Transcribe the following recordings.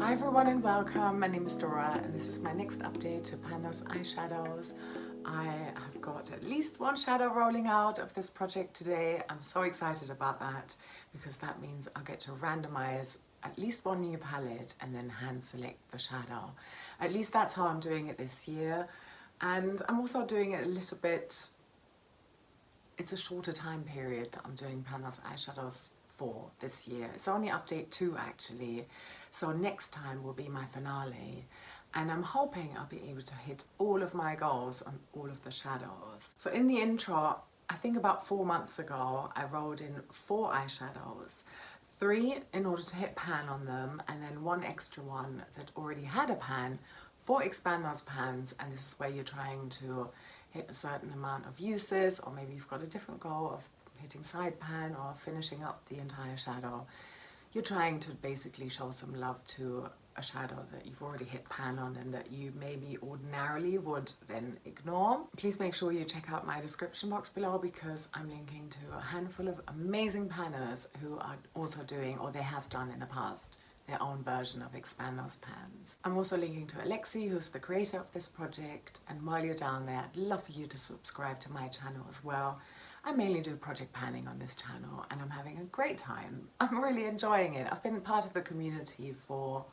Hi everyone and welcome. My name is Dora and this is my next update to Panos eyeshadows. I have got at least one shadow rolling out of this project today. I'm so excited about that because that means I'll get to randomize at least one new palette and then hand select the shadow. At least that's how I'm doing it this year, and I'm also doing it a little bit, it's a shorter time period that I'm doing Panos eyeshadows for this year. It's only update 2 actually, so next time will be my finale, and I'm hoping I'll be able to hit all of my goals on all of the shadows. So in the intro, I think about 4 months ago, I rolled in 4 eyeshadows, 3 in order to hit pan on them, and then 1 extra one that already had a pan for expand those pans. And this is where you're trying to hit a certain amount of uses, or maybe you've got a different goal of hitting side pan or finishing up the entire shadow. You're trying to basically show some love to a shadow that you've already hit pan on and that you maybe ordinarily would then ignore. Please make sure you check out my description box below because I'm linking to a handful of amazing panners who are also doing, or they have done in the past, their own version of expand those pans. I'm also linking to Alexy, who's the creator of this project, and while you're down there, I'd love for you to subscribe to my channel as well. I mainly do project panning on this channel and I'm having a great time. I'm really enjoying it. I've been part of the community for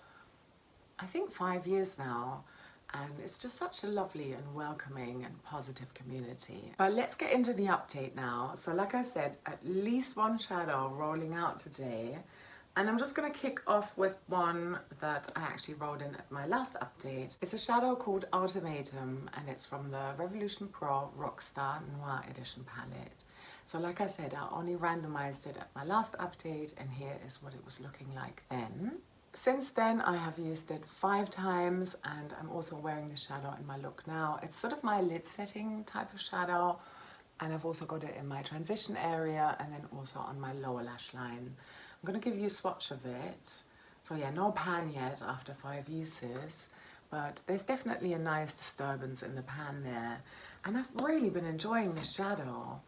I think 5 years now, and it's just such a lovely and welcoming and positive community. But let's get into the update now. So like I said, at least one shadow rolling out today, and I'm just going to kick off with one that I actually rolled in at my last update. It's a shadow called Ultimatum, and it's from the Revolution Pro Rockstar Noir Edition palette. So like I said, I only randomized it at my last update, and here is what it was looking like then. Since then, I have used it 5 times, and I'm also wearing this shadow in my look now. It's sort of my lid setting type of shadow, and I've also got it in my transition area and then also on my lower lash line. I'm going to give you a swatch of it. So yeah, no pan yet after 5 uses, but there's definitely a nice disturbance in the pan there, and I've really been enjoying this shadow.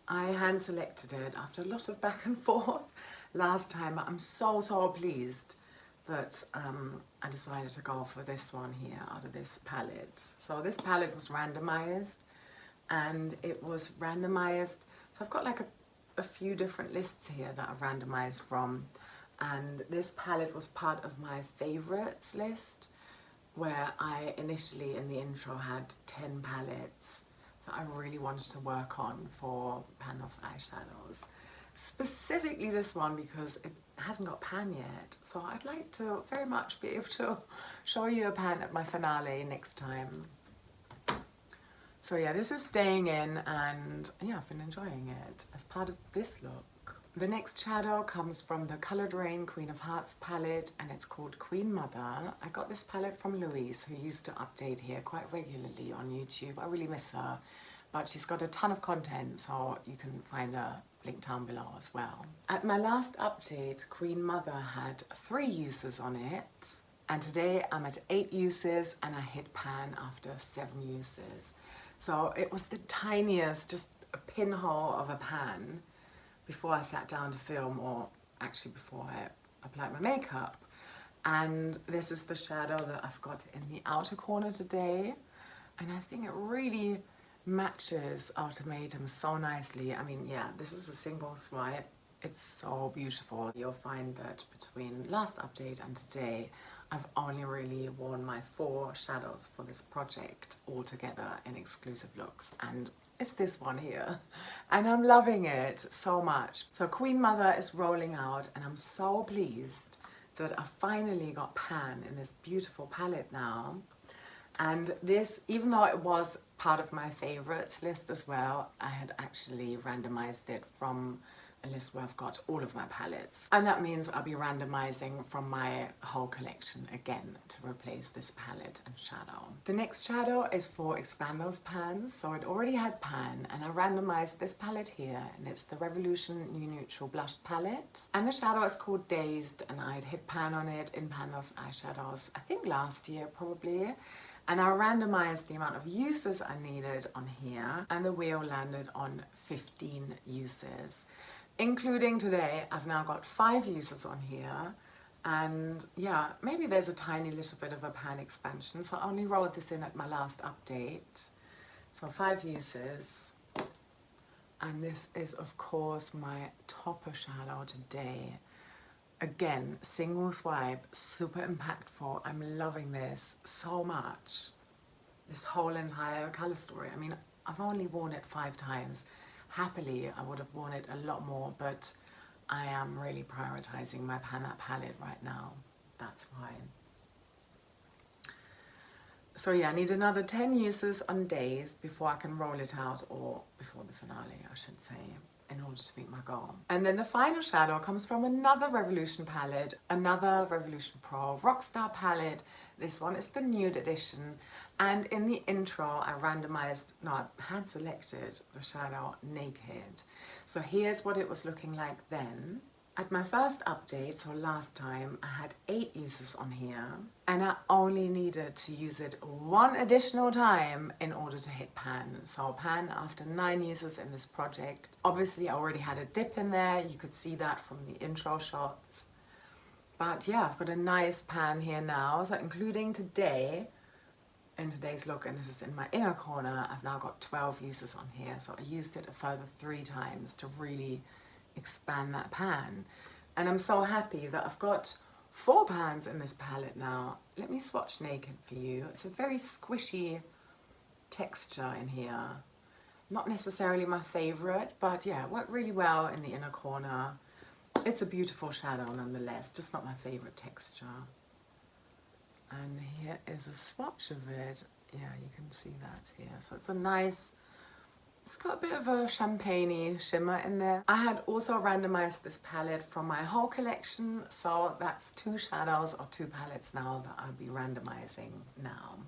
I hand selected it after a lot of back and forth last time. I'm so pleased that I decided to go for this one here out of this palette. So this palette was randomized, and it was randomized, so I've got like a few different lists here that I've randomized from, and this palette was part of my favorites list, where I initially in the intro had 10 palettes that I really wanted to work on for Panos eyeshadows. Specifically this one because it hasn't got pan yet, so I'd like to very much be able to show you a pan at my finale next time. So yeah, this is staying in, and yeah, I've been enjoying it as part of this look. The next shadow comes from the Coloured Rain Queen of Hearts palette, and it's called Queen Mother. I got this palette from Louise, who used to update here quite regularly on YouTube. I really miss her, but she's got a ton of content, so you can find her link down below as well. At my last update, Queen Mother had 3 uses on it, and today I'm at 8 uses, and I hit pan after 7 uses. So it was the tiniest, just a pinhole of a pan before I sat down to film, or actually before I applied my makeup. And this is the shadow that I've got in the outer corner today, and I think it really matches Ultimatum so nicely. I mean, yeah, this is a single swipe. It's so beautiful. You'll find that between last update and today, I've only really worn my 4 shadows for this project all together in exclusive looks, and it's this one here, and I'm loving it so much. So Queen Mother is rolling out, and I'm so pleased that I finally got pan in this beautiful palette now. And this, even though it was part of my favorites list as well, I had actually randomized it from a list where I've got all of my palettes. And that means I'll be randomizing from my whole collection again to replace this palette and shadow. The next shadow is for expand those pans. So it already had pan, and I randomized this palette here, and it's the Revolution New Neutral Blush palette. And the shadow is called Dazed, and I'd hit pan on it in Panos eyeshadows, I think last year probably. And I randomized the amount of uses I needed on here, and the wheel landed on 15 uses. Including today, I've now got 5 uses on here, And yeah, maybe there's a tiny little bit of a pan expansion. So I only rolled this in at my last update. So 5 uses. And this is of course my topper shadow today. Again, single swipe, super impactful. I'm loving this so much. This whole entire color story. I mean, I've only worn it 5 times. Happily, I would have worn it a lot more, but I am really prioritizing my palette right now. That's fine. So yeah, I need another 10 uses on days before I can roll it out, or before the finale, I should say, in order to meet my goal. And then the final shadow comes from another Revolution palette, another Revolution Pro Rockstar palette. This one is the nude edition. And in the intro, I had selected the shadow Naked. So here's what it was looking like then. At my first update, so last time, I had 8 uses on here, and I only needed to use it 1 additional time in order to hit pan. So pan after 9 uses in this project. Obviously, I already had a dip in there. You could see that from the intro shots. But yeah, I've got a nice pan here now. So including today, in today's look, and this is in my inner corner, I've now got 12 uses on here. So I used it a further 3 times to really expand that pan. And I'm so happy that I've got 4 pans in this palette now. Let me swatch Naked for you. It's a very squishy texture in here. Not necessarily my favorite, but yeah, worked really well in the inner corner. It's a beautiful shadow nonetheless, just not my favorite texture. And here is a swatch of it. Yeah, you can see that here. So it's a nice, it's got a bit of a champagne-y shimmer in there. I had also randomized this palette from my whole collection, so that's 2 shadows or 2 palettes now that I'll be randomizing now.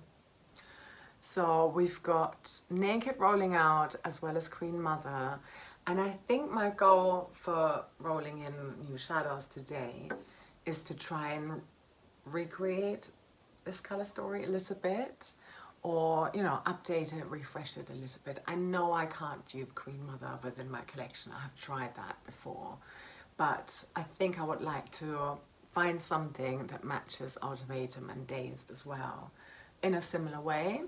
So we've got Naked rolling out as well as Queen Mother. And I think my goal for rolling in new shadows today is to try and recreate this color story a little bit, or, you know, update it, refresh it a little bit. I know I can't dupe Queen Mother within my collection. I have tried that before, but I think I would like to find something that matches Ultimatum and Dazed as well in a similar way.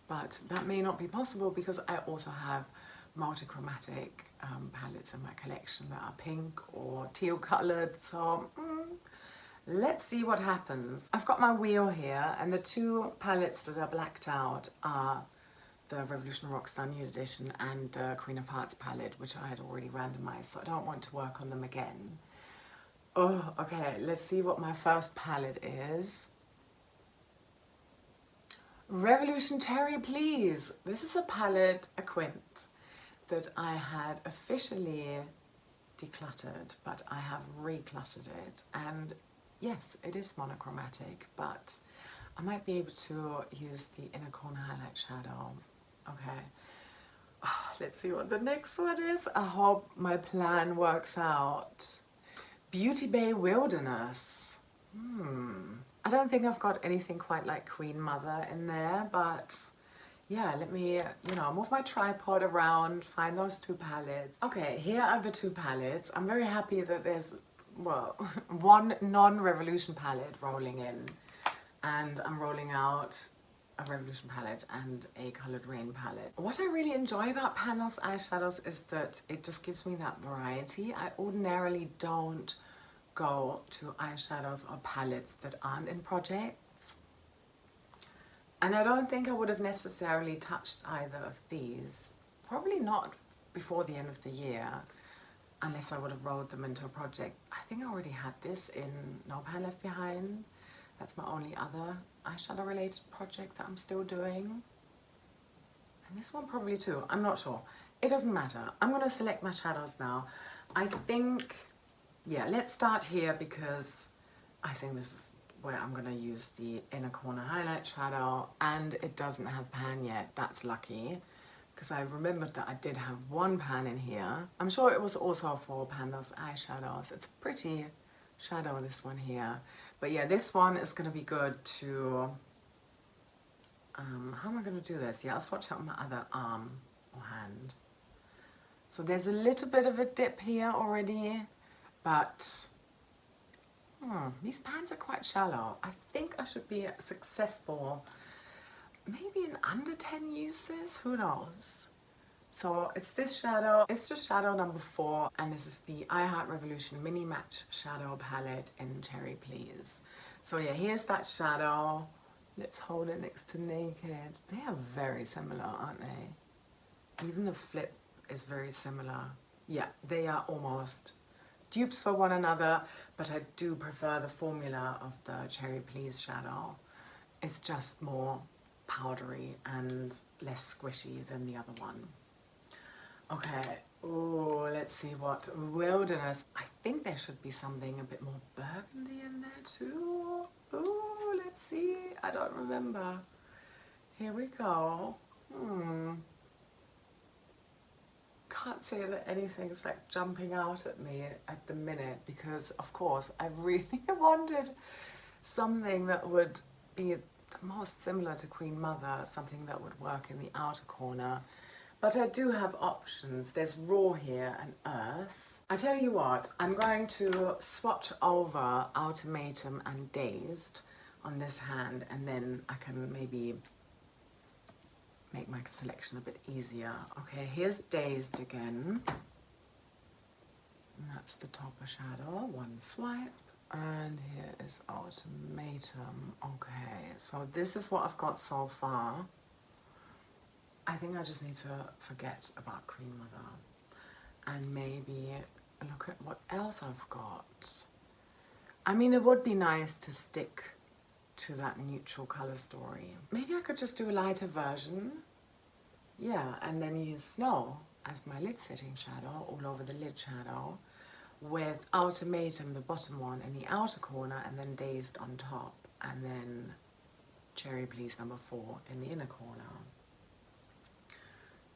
But that may not be possible because I also have multichromatic palettes in my collection that are pink or teal colored, so let's see what happens. I've got my wheel here, and the 2 palettes that are blacked out are the Revolution Rockstar Nude Edition and the Queen of Hearts palette, which I had already randomized, so I don't want to work on them again. Oh, okay, let's see what my first palette is. Revolution Cherry Please. This is a palette, a quint, that I had officially decluttered, but I have recluttered it, and yes, it is monochromatic, but I might be able to use the inner corner highlight shadow. Okay, let's see what the next one is. I hope my plan works out. Beauty Bay Wilderness. I don't think I've got anything quite like Queen Mother in there, but yeah, let me, you know, move my tripod around, find those 2 palettes. Okay, here are the 2 palettes. I'm very happy that there's, well, 1 non-Revolution palette rolling in, and I'm rolling out a Revolution palette and a Coloured Rain palette. What I really enjoy about Panos eyeshadows is that it just gives me that variety. I ordinarily don't go to eyeshadows or palettes that aren't in projects. And I don't think I would have necessarily touched either of these. Probably not before the end of the year, unless I would have rolled them into a project. I think I already had this in No Pan Left Behind. That's my only other eyeshadow related project that I'm still doing. And this one probably too, I'm not sure. It doesn't matter. I'm gonna select my shadows now. I think, yeah, let's start here because I think this is where I'm gonna use the inner corner highlight shadow, and it doesn't have pan yet. That's lucky, because I remembered that I did have 1 pan in here. I'm sure it was also for Panos eyeshadows. It's a pretty shadow, this one here. But yeah, this one is gonna be good to, how am I gonna do this? Yeah, I'll swatch out my other arm or hand. So there's a little bit of a dip here already, but These pans are quite shallow. I think I should be successful maybe in under 10 uses, who knows? So it's this shadow, it's just shadow number 4, and this is the I Heart Revolution Mini Match Shadow Palette in Cherry Please. So yeah, here's that shadow. Let's hold it next to Naked. They are very similar, aren't they? Even the flip is very similar. Yeah, they are almost dupes for one another, but I do prefer the formula of the Cherry Please shadow. It's just more powdery and less squishy than the other one. Okay, oh, let's see what Wilderness. I think there should be something a bit more burgundy in there too. Oh, let's see. I don't remember. Here we go. Can't say that anything's like jumping out at me at the minute because, of course, I really wanted something that would be the most similar to Queen Mother, something that would work in the outer corner. But I do have options. There's Raw here and Earth. I tell you what, I'm going to swatch over Ultimatum and Dazed on this hand, and then I can maybe make my selection a bit easier. Okay, here's Dazed again. And that's the topper shadow, one swipe. And here is Ultimatum. Okay, so this is what I've got so far. I think I just need to forget about Queen Mother and maybe look at what else I've got. I mean, it would be nice to stick to that neutral color story. Maybe I could just do a lighter version. Yeah, and then use Snow as my lid setting shadow all over the lid shadow with Ultimatum, the bottom one, in the outer corner, and then Dazed on top, and then Cherry Please number 4 in the inner corner.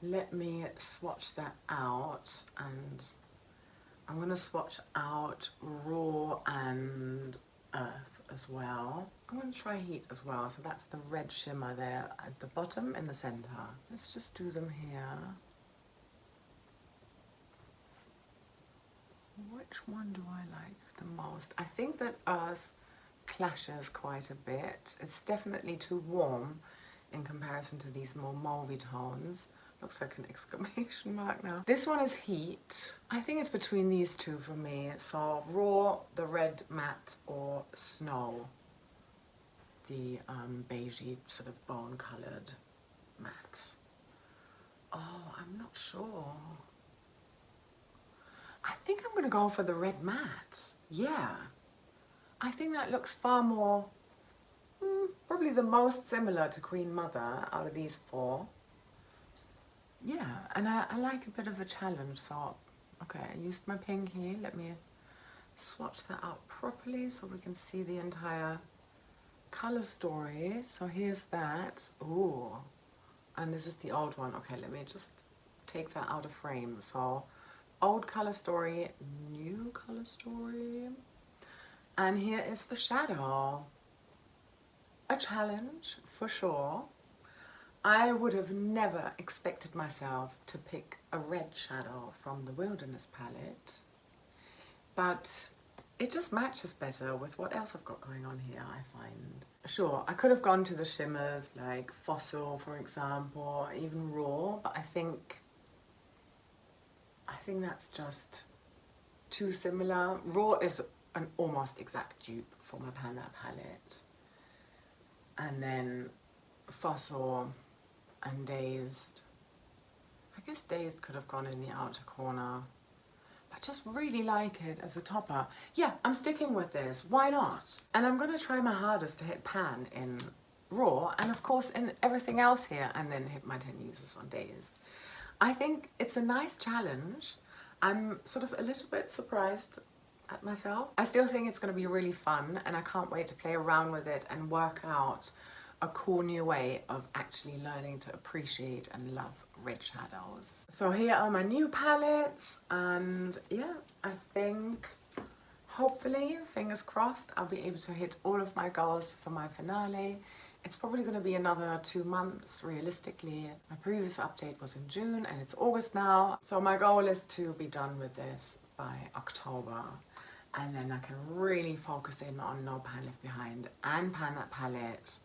Let me swatch that out, and I'm going to swatch out Raw and Earth as well. I'm going to try Heat as well, so that's the red shimmer there at the bottom in the center. Let's just do them here. Which one do I like the most? I think that Earth clashes quite a bit. It's definitely too warm in comparison to these more mauvey tones. Looks like an exclamation mark now. This one is Heat. I think it's between these two for me. So Raw, the red matte, or Snow, the beigey sort of bone colored matte. Oh, I'm not sure. I think I'm gonna go for the red matte. Yeah. I think that looks far more, probably the most similar to Queen Mother out of these 4. Yeah, and I like a bit of a challenge, so, okay, I used my pinky. Let me swatch that out properly so we can see the entire color story. So here's that. Ooh, and this is the old one. Okay, let me just take that out of frame. So, old color story, new color story. And here is the shadow. A challenge, for sure. I would have never expected myself to pick a red shadow from the Wilderness palette, but it just matches better with what else I've got going on here, I find. Sure, I could have gone to the shimmers like Fossil, for example, or even Raw, but I think that's just too similar. Raw is an almost exact dupe for my Panda palette. And then Fossil and Dazed. I guess Dazed could have gone in the outer corner. I just really like it as a topper. Yeah, I'm sticking with this. Why not? And I'm going to try my hardest to hit pan in Raw, and of course in everything else here, and then hit my 10 uses on Dazed. I think it's a nice challenge. I'm sort of a little bit surprised at myself. I still think it's going to be really fun, and I can't wait to play around with it and work out a cool new way of actually learning to appreciate and love red shadows. So here are my new palettes, and yeah, I think hopefully, fingers crossed, I'll be able to hit all of my goals for my finale. It's probably going to be another 2 months realistically. My previous update was in June and it's August now, so my goal is to be done with this by October. and then I can really focus in on No Pan Left Behind and pan that palette.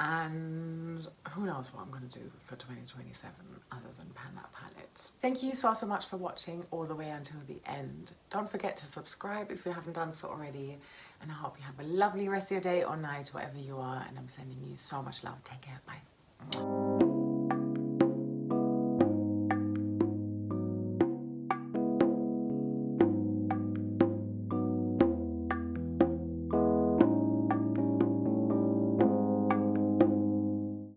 And who knows what I'm going to do for 2027 other than pan that palette. Thank you so much for watching all the way until the end. Don't forget to subscribe if you haven't done so already, and I hope you have a lovely rest of your day or night wherever you are, and I'm sending you so much love. Take care. Bye.